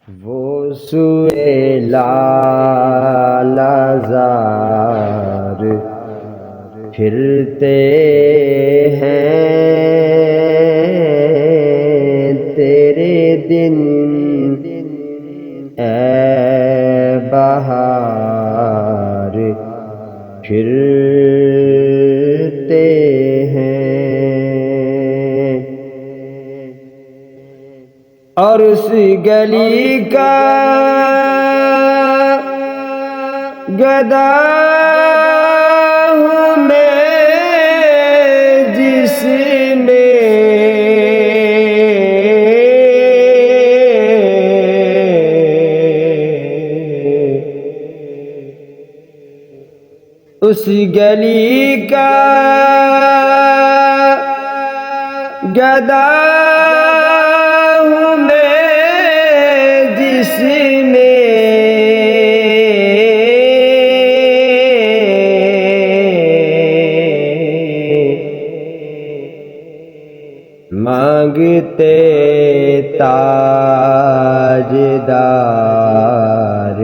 وہ سوئے لالہزار پھرتے ہیں تیرے دن اے بہار پھرتے ہیں اور اس گلی کا گدا ہوں میں جس میں اس گلی کا گدا ہوں میں جس میں مانگتے تاجدار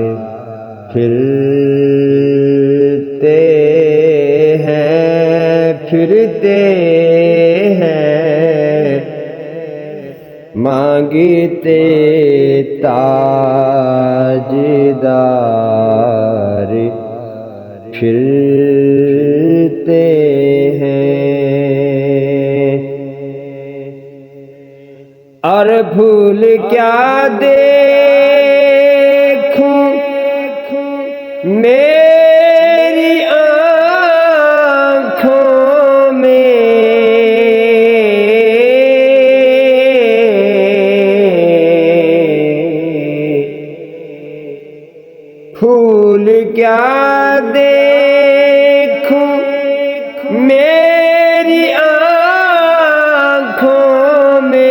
پھرتے ہیں مانگتے تاجدار پھرتے ہیں اور پھول کیا دیکھوں میری آنکھوں میں پھول کیا دیکھوں میری آنکھوں میں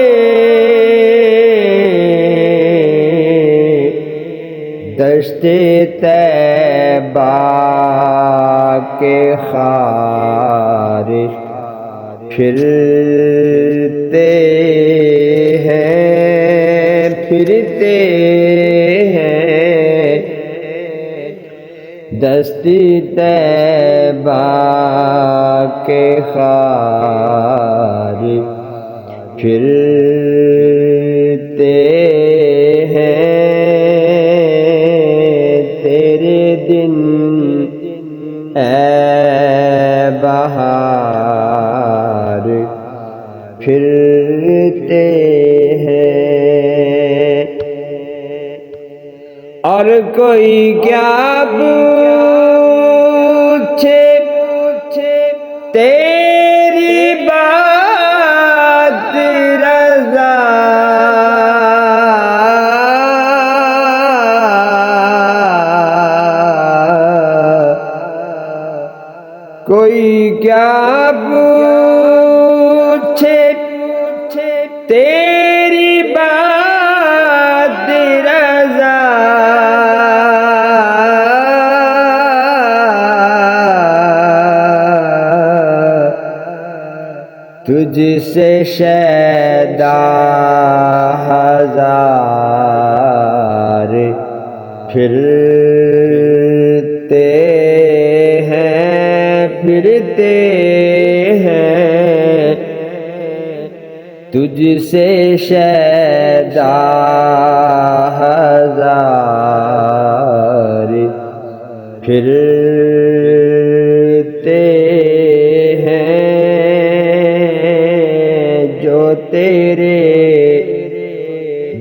دشت طیبہ کے خار پھرتے ہیں دشت طیبہ کے خار پھرتے ہیں تیرے دن اے بہار پھرتے ہیں اور کوئی کیا پوچھے تیری بات رضا کوئی کیا پوچھے تیری بات رضا تجھ سے شیدا ہزار پھرتے ہیں تجھ سے شیدا ہزار پھرتے ہیں جو تیرے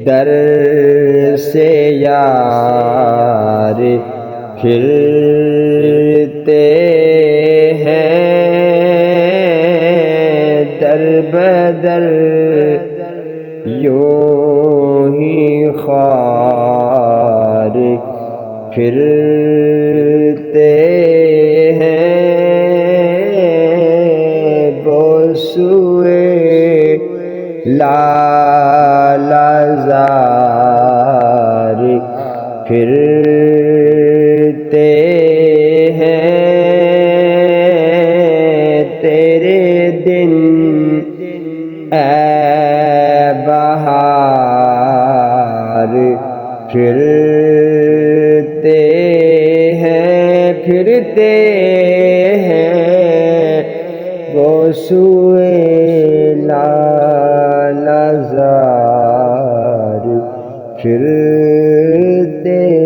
در سے یار پھرتے ہیں در بدر یوں ہی خوار پھرتے ہیں وہ سوئے لالہزار پھرتے ہیں تیرے دن اے بہار پھرتے ہیں وہ سوئے لالہ زار، پھرتے